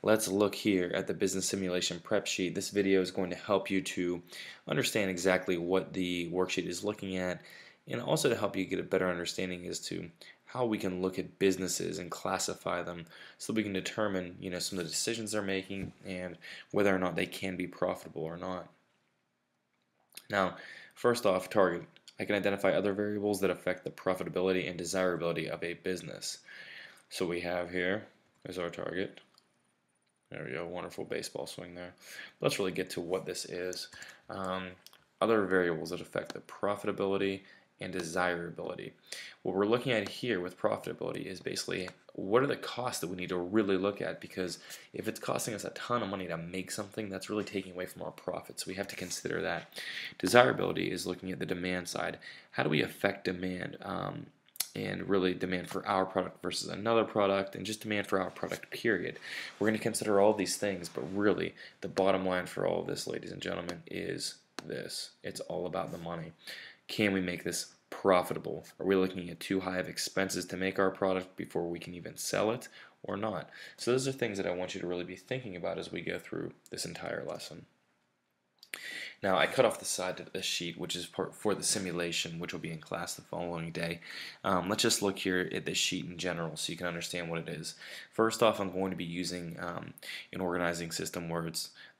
let's look here at the business simulation prep sheet. This video is going to help you to understand exactly what the worksheet is looking at, and also to help you get a better understanding as to how we can look at businesses and classify them so we can determine, some of the decisions they're making and whether or not they can be profitable or not. Now, first off, target. I can identify other variables that affect the profitability and desirability of a business. So we have here is our target. There we go, wonderful baseball swing there. Let's really get to what this is. Other variables that affect the profitability and desirability. What we're looking at here with profitability is basically what are the costs that we need to really look at, because if it's costing us a ton of money to make something, that's really taking away from our profits. So we have to consider that. Desirability is looking at the demand side. How do we affect demand? And really demand for our product versus another product, and just demand for our product, period. We're going to consider all these things, but really the bottom line for all of this, ladies and gentlemen, is this. It's all about the money. Can we make this profitable? Are we looking at too high of expenses to make our product before we can even sell it, or not? So those are things that I want you to really be thinking about as we go through this entire lesson. Now, I cut off the side of this sheet, which is for the simulation, which will be in class the following day. Let's just look here at this sheet in general so you can understand what it is. First off, I'm going to be using an organizing system where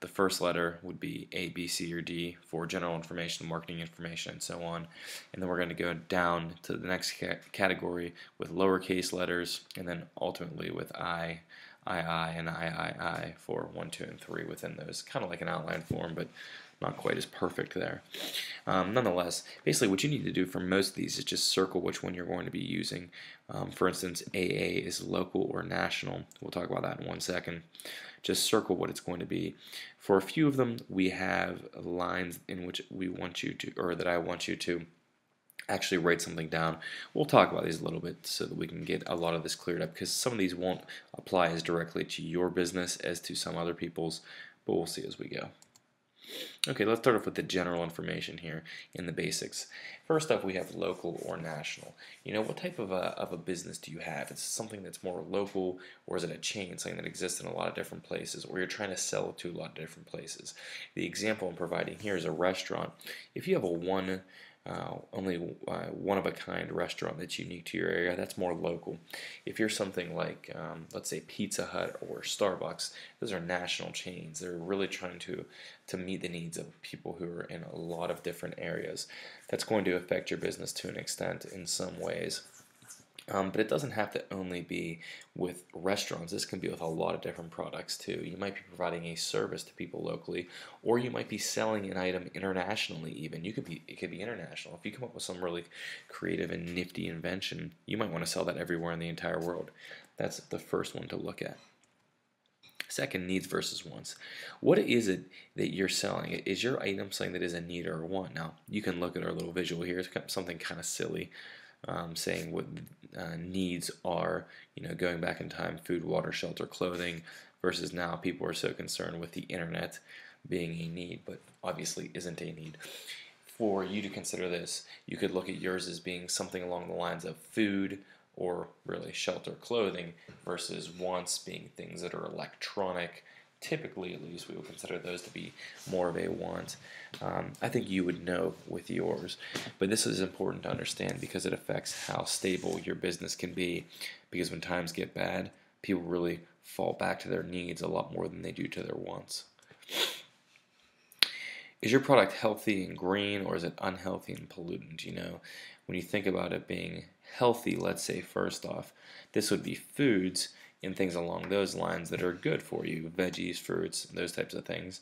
the first letter would be A, B, C, or D for general information, marketing information, and so on. And then we're going to go down to the next category with lowercase letters, and then ultimately with I, and I for 1, 2, and 3 within those. Kind of like an outline form, but not quite as perfect there. Nonetheless, basically what you need to do for most of these is just circle which one you're going to be using. For instance, AA is local or national. We'll talk about that in 1 second. Just circle what it's going to be. For a few of them, we have lines in which we want you to, or that I want you to actually write something down. We'll talk about these a little bit so that we can get a lot of this cleared up, because some of these won't apply as directly to your business as to some other people's, but we'll see as we go. Okay, let's start off with the general information here in the basics. First up, we have local or national. What type of a business do you have? Is it something that's more local, or is it a chain, something that exists in a lot of different places, or you're trying to sell it to a lot of different places? The example I'm providing here is a restaurant. If you have a only one-of-a-kind restaurant that's unique to your area, that's more local. If you're something like, let's say, Pizza Hut or Starbucks, those are national chains. They're really trying to meet the needs of people who are in a lot of different areas. That's going to affect your business to an extent in some ways. But it doesn't have to only be with restaurants. This can be with a lot of different products too. You might be providing a service to people locally, or you might be selling an item internationally even. It could be international. If you come up with some really creative and nifty invention, you might want to sell that everywhere in the entire world. That's the first one to look at. Second, needs versus wants. What is it that you're selling? Is your item something that is a need or a want? Now, you can look at our little visual here. It's something kind of silly. Saying what needs are, going back in time, food, water, shelter, clothing, versus now people are so concerned with the internet being a need, but obviously isn't a need. For you to consider this, you could look at yours as being something along the lines of food, or really shelter, clothing, versus wants being things that are electronic. Typically, at least, we would consider those to be more of a want. I think you would know with yours, but this is important to understand because it affects how stable your business can be, because when times get bad, people really fall back to their needs a lot more than they do to their wants. Is your product healthy and green, or is it unhealthy and pollutant? When you think about it being healthy, let's say first off, this would be foods and things along those lines that are good for you, veggies, fruits, those types of things.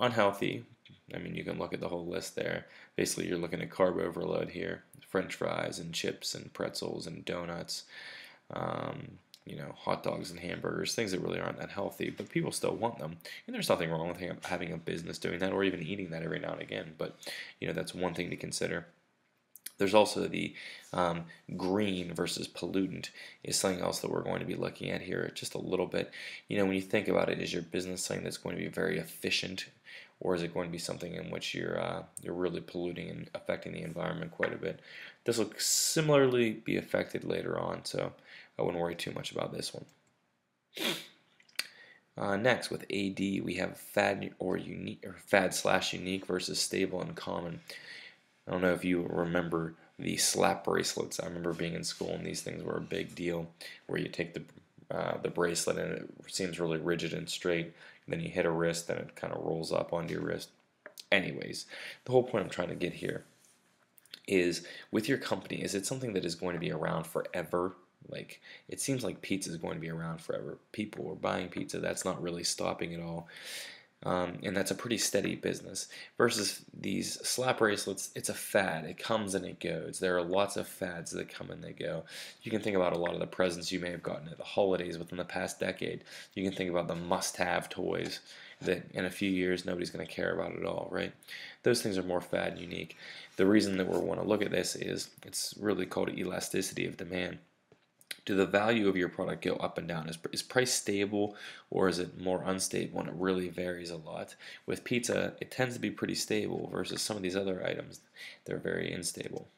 Unhealthy, you can look at the whole list there. Basically, you're looking at carb overload here, French fries and chips and pretzels and donuts, hot dogs and hamburgers, things that really aren't that healthy, but people still want them. And there's nothing wrong with having a business doing that, or even eating that every now and again, but that's one thing to consider. There's also the green versus pollutant is something else that we're going to be looking at here just a little bit. When you think about it, is your business something that's going to be very efficient, or is it going to be something in which you're really polluting and affecting the environment quite a bit? This will similarly be affected later on, so I wouldn't worry too much about this one. Next, with AD, we have fad or unique or fad/unique versus stable and common. I don't know if you remember the slap bracelets. I remember being in school and these things were a big deal, where you take the bracelet and it seems really rigid and straight, and then you hit a wrist and it kind of rolls up onto your wrist. Anyways, the whole point I'm trying to get here is, with your company, is it something that is going to be around forever? Like, it seems like pizza is going to be around forever. People are buying pizza. That's not really stopping at all. And that's a pretty steady business. Versus these slap bracelets, it's a fad. It comes and it goes. There are lots of fads that come and they go. You can think about a lot of the presents you may have gotten at the holidays within the past decade. You can think about the must-have toys that in a few years nobody's going to care about at all, right? Those things are more fad and unique. The reason that we want to look at this is it's really called elasticity of demand. Do the value of your product go up and down? Is price stable, or is it more unstable and it really varies a lot? With pizza, it tends to be pretty stable versus some of these other items. They're very unstable.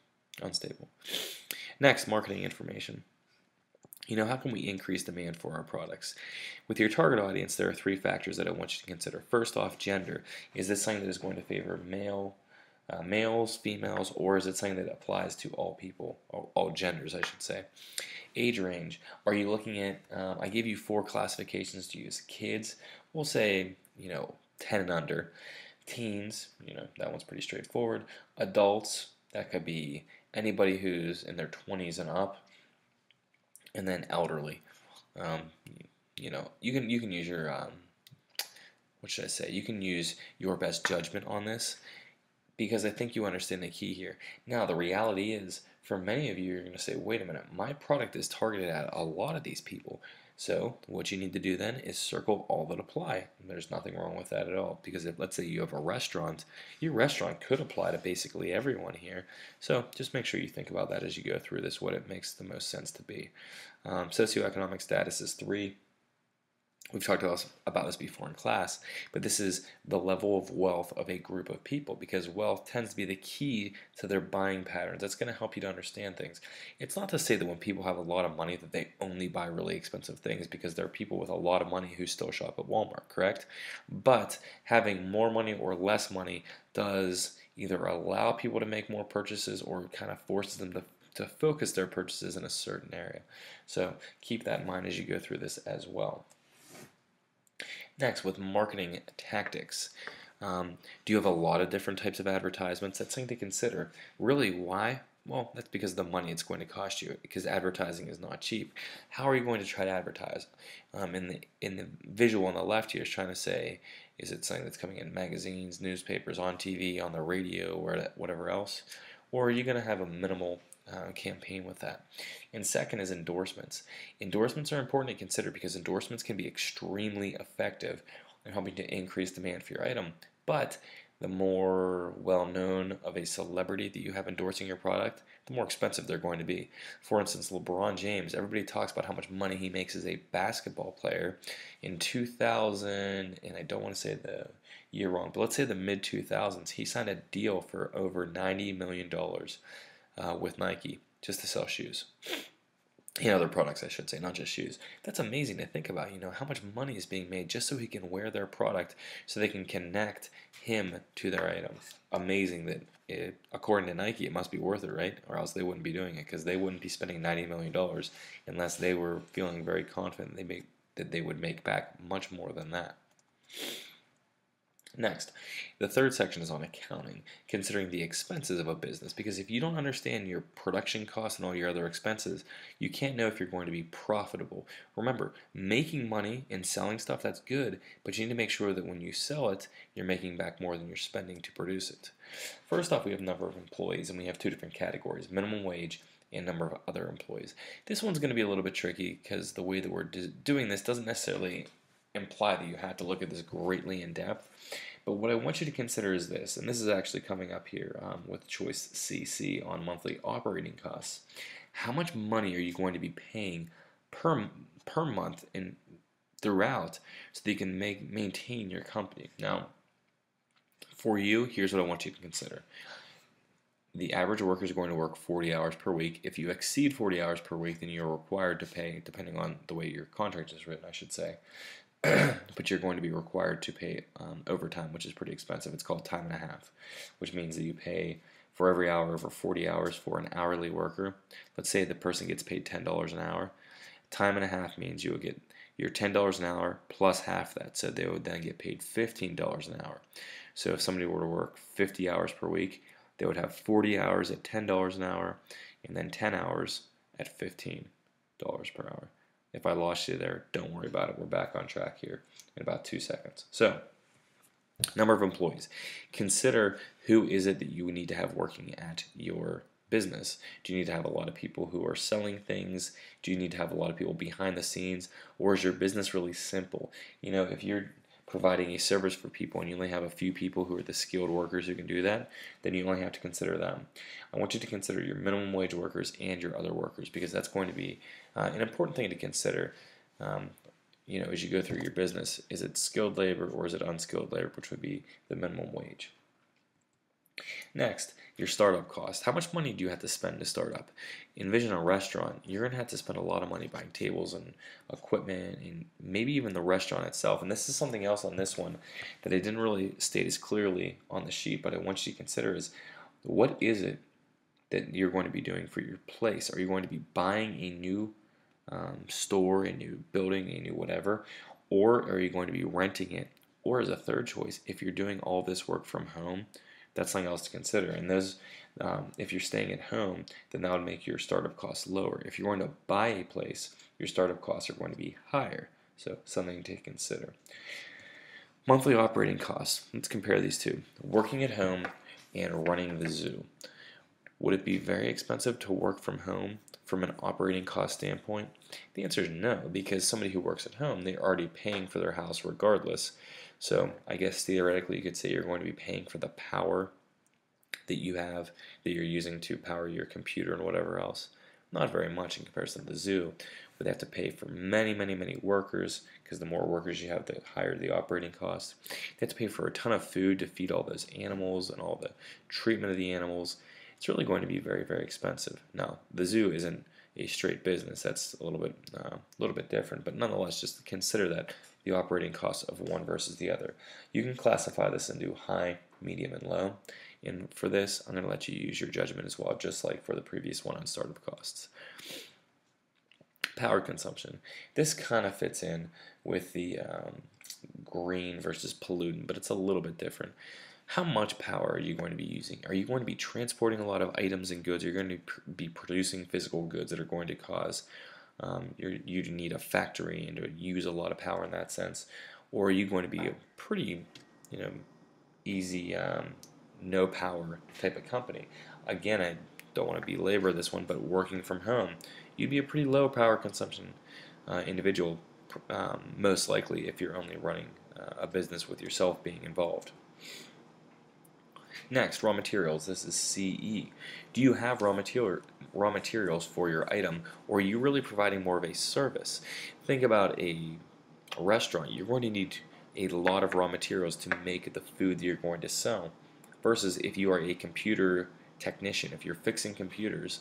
Next, marketing information. How can we increase demand for our products? With your target audience, there are 3 factors that I want you to consider. First off, gender. Is this something that is going to favor males, females, or is it something that applies to all people, all genders, I should say? Age range. Are you looking at, I gave you 4 classifications to use. Kids, we'll say, 10 and under. Teens, that one's pretty straightforward. Adults, that could be anybody who's in their 20s and up. And then elderly. You can use your, what should I say? You can use your best judgment on this, because I think you understand the key here. Now, the reality is, for many of you, you're going to say, wait a minute, my product is targeted at a lot of these people. So what you need to do then is circle all that apply. And there's nothing wrong with that at all, because if, let's say you have a restaurant, your restaurant could apply to basically everyone here. So just make sure you think about that as you go through this, what it makes the most sense to be. Socioeconomic status is 3. We've talked about this before in class, but this is the level of wealth of a group of people, because wealth tends to be the key to their buying patterns. That's going to help you to understand things. It's not to say that when people have a lot of money that they only buy really expensive things, because there are people with a lot of money who still shop at Walmart, correct? But having more money or less money does either allow people to make more purchases or kind of forces them to focus their purchases in a certain area. So keep that in mind as you go through this as well. Next, with marketing tactics. Do you have a lot of different types of advertisements? That's something to consider. Really, why? Well, that's because of the money it's going to cost you, because advertising is not cheap. How are you going to try to advertise? In the visual on the left here is trying to say, is it something that's coming in magazines, newspapers, on TV, on the radio, or whatever else? Or are you going to have a minimal campaign with that? And second is endorsements. Endorsements are important to consider, because endorsements can be extremely effective in helping to increase demand for your item. But the more well-known of a celebrity that you have endorsing your product, the more expensive they're going to be. For instance, LeBron James, everybody talks about how much money he makes as a basketball player. In 2000, and I don't want to say the year wrong, but let's say the mid-2000s, he signed a deal for over $90 million with Nike, just to sell shoes. Other products, I should say, not just shoes. That's amazing to think about, how much money is being made just so he can wear their product, so they can connect him to their item. Amazing that, according to Nike, it must be worth it, right? Or else they wouldn't be doing it, because they wouldn't be spending $90 million unless they were feeling very confident that they would make back much more than that. Next, the third section is on accounting, considering the expenses of a business, because if you don't understand your production costs and all your other expenses, you can't know if you're going to be profitable. Remember, making money and selling stuff, that's good, but you need to make sure that when you sell it, you're making back more than you're spending to produce it. First off, we have number of employees, and we have 2 different categories: minimum wage and number of other employees. This one's going to be a little bit tricky, because the way that we're doing this doesn't necessarily imply that you have to look at this greatly in depth. But what I want you to consider is this, and this is actually coming up here with choice CC on monthly operating costs. How much money are you going to be paying per month and throughout, so that you can maintain your company? Now, for you, here's what I want you to consider. The average worker is going to work 40 hours per week. If you exceed 40 hours per week, then you're required to pay, depending on the way your contract is written, I should say, but you're going to be required to pay overtime, which is pretty expensive. It's called time and a half, which means that you pay for every hour over 40 hours for an hourly worker. Let's say the person gets paid $10 an hour. Time and a half means you will get your $10 an hour plus half that, so they would then get paid $15 an hour. So if somebody were to work 50 hours per week, they would have 40 hours at $10 an hour, and then 10 hours at $15 per hour. If I lost you there, don't worry about it. We're back on track here in about 2 seconds. So, number of employees. Consider who is it that you need to have working at your business. Do you need to have a lot of people who are selling things? Do you need to have a lot of people behind the scenes? Or is your business really simple? You know, if you're providing a service for people and you only have a few people who are the skilled workers who can do that, then you only have to consider them. I want you to consider your minimum wage workers and your other workers, because that's going to be an important thing to consider. You know, as you go through your business, is it skilled labor or is it unskilled labor, which would be the minimum wage. Next, your startup cost. How much money do you have to spend to start up? Envision a restaurant. You're going to have to spend a lot of money buying tables and equipment and maybe even the restaurant itself. And this is something else on this one that I didn't really state as clearly on the sheet, but I want you to consider is, what is it that you're going to be doing for your place? Are you going to be buying a new store, a new building, a new whatever, or are you going to be renting it? Or as a third choice, if you're doing all this work from home, that's something else to consider. And those, if you're staying at home, then that would make your startup costs lower. If you're going to buy a place, your startup costs are going to be higher. So something to consider. Monthly operating costs. Let's compare these two. Working at home and running the zoo. Would it be very expensive to work from home from an operating cost standpoint? The answer is no, because somebody who works at home, they're already paying for their house regardless. So I guess theoretically you could say you're going to be paying for the power that you have, that you're using to power your computer and whatever else. Not very much in comparison to the zoo, but they have to pay for many, many, many workers, because the more workers you have, the higher the operating cost. They have to pay for a ton of food to feed all those animals and all the treatment of the animals. It's really going to be very, very expensive. Now, the zoo isn't a straight business. That's a little bit different, but nonetheless, just consider that the operating costs of one versus the other. You can classify this into high, medium, and low. And for this, I'm going to let you use your judgment as well, just like for the previous one on startup costs. Power consumption. This kind of fits in with the green versus pollutant, but it's a little bit different. How much power are you going to be using? Are you going to be transporting a lot of items and goods? Are you going to be producing physical goods that are going to cause you to need a factory and to use a lot of power in that sense? Or are you going to be a pretty, easy, no power type of company? Again, I don't want to belabor this one, but working from home, you'd be a pretty low power consumption individual, most likely if you're only running a business with yourself being involved. Next, raw materials. This is CE. Do you have raw materials for your item, or are you really providing more of a service? Think about a restaurant. You're going to need a lot of raw materials to make the food that you're going to sell, versus if you are a computer technician. If you're fixing computers,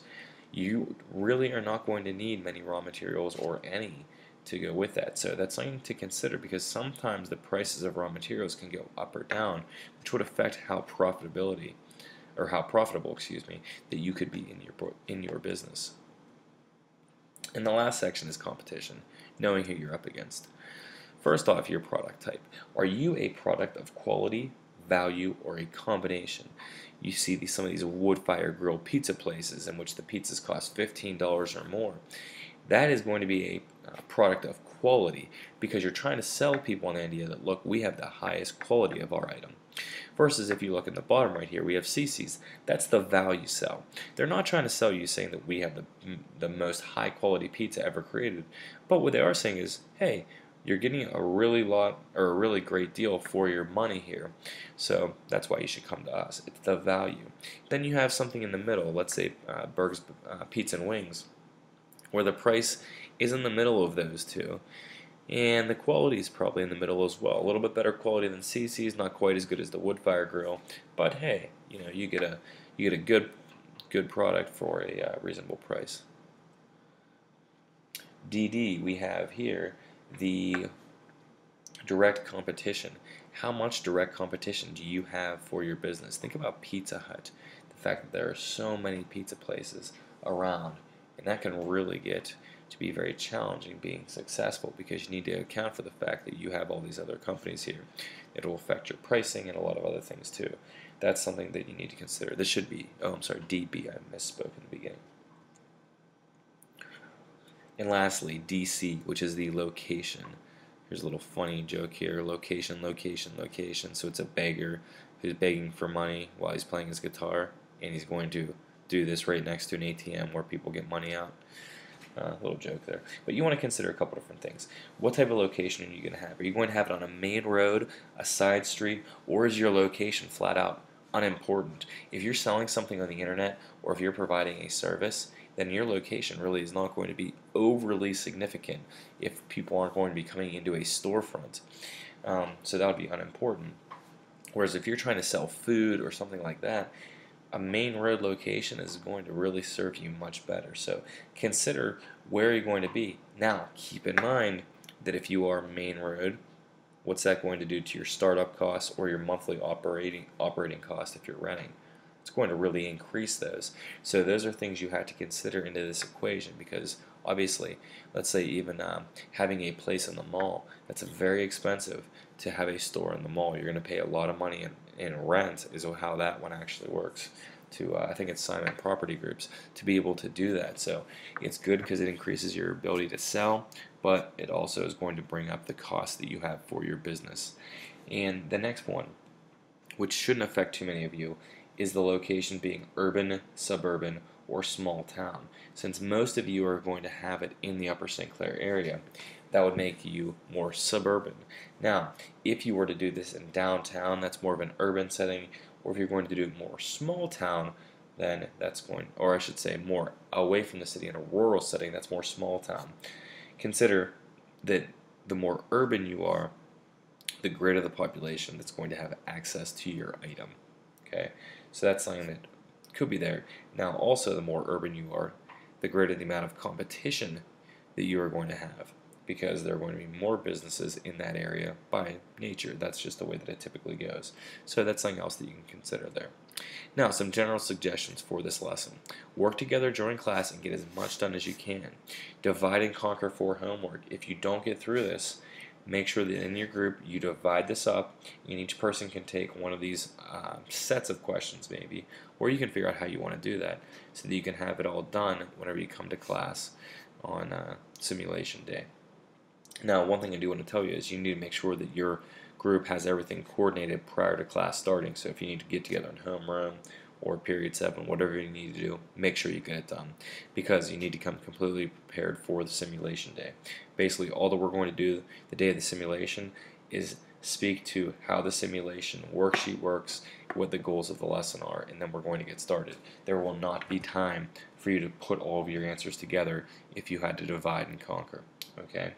you really are not going to need many raw materials or any to go with that. So that's something to consider, because sometimes the prices of raw materials can go up or down, which would affect how profitable, that you could be in your business. And the last section is competition, knowing who you're up against. First off, your product type. Are you a product of quality, value, or a combination? You see some of these wood-fire grill pizza places in which the pizzas cost $15 or more. That is going to be a product of quality, because you're trying to sell people on the idea that, look, we have the highest quality of our item. Versus if you look at the bottom right here, we have CC's. That's the value sell. They're not trying to sell you saying that we have the most high quality pizza ever created, but what they are saying is, hey, you're getting a really great deal for your money here, so that's why you should come to us. It's the value. Then you have something in the middle, let's say Berg's Pizza and Wings, where the price is in the middle of those two, and the quality is probably in the middle as well. A little bit better quality than CC's, not quite as good as the wood-fire grill, but hey, you get a good product for a reasonable price. DD, we have here the direct competition. How much direct competition do you have for your business? Think about Pizza Hut, the fact that there are so many pizza places around, and that can really get to be very challenging being successful, because you need to account for the fact that you have all these other companies here. It will affect your pricing and a lot of other things too. That's something that you need to consider. This should be, oh, I'm sorry, DB, I misspoke in the beginning. And lastly, DC, which is the location. Here's a little funny joke here. Location, location, location. So it's a beggar who's begging for money while he's playing his guitar, and he's going to do this right next to an ATM where people get money out. Little joke there. But you want to consider a couple different things. What type of location are you going to have? Are you going to have it on a main road, a side street, or is your location flat out unimportant? If you're selling something on the internet, or if you're providing a service, then your location really is not going to be overly significant if people aren't going to be coming into a storefront. So that would be unimportant. Whereas if you're trying to sell food or something like that, a main road location is going to really serve you much better. So consider where you're going to be. Now, keep in mind that if you are main road, what's that going to do to your startup costs or your monthly operating costs if you're renting? It's going to really increase those. So those are things you have to consider into this equation, because obviously, let's say even having a place in the mall, that's very expensive to have a store in the mall. You're going to pay a lot of money in rent, is how that one actually works. To I think it's Simon Property Groups, to be able to do that. So it's good because it increases your ability to sell, but it also is going to bring up the cost that you have for your business. And the next one, which shouldn't affect too many of you, is the location being urban, suburban, or small town. Since most of you are going to have it in the Upper St. Clair area, that would make you more suburban. Now, if you were to do this in downtown, that's more of an urban setting, or if you're going to do more small town, then that's going, or I should say more away from the city in a rural setting, that's more small town. Consider that the more urban you are, the greater the population that's going to have access to your item. Okay, so that's something that could be there. Now, also, the more urban you are, the greater the amount of competition that you are going to have, because there are going to be more businesses in that area by nature. That's just the way that it typically goes. So that's something else that you can consider there. Now, some general suggestions for this lesson. Work together during class and get as much done as you can. Divide and conquer for homework. If you don't get through this, make sure that in your group you divide this up, and each person can take one of these sets of questions maybe, or you can figure out how you want to do that so that you can have it all done whenever you come to class on simulation day. Now, one thing I do want to tell you is you need to make sure that your group has everything coordinated prior to class starting. So if you need to get together in homeroom or period 7, whatever you need to do, make sure you get it done, because you need to come completely prepared for the simulation day. Basically, all that we're going to do the day of the simulation is speak to how the simulation worksheet works, what the goals of the lesson are, and then we're going to get started. There will not be time for you to put all of your answers together if you had to divide and conquer. Okay,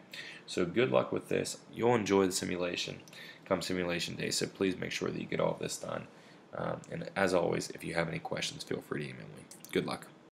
so good luck with this. You'll enjoy the simulation come simulation day, so please make sure that you get all of this done. And as always, if you have any questions, feel free to email me. Good luck.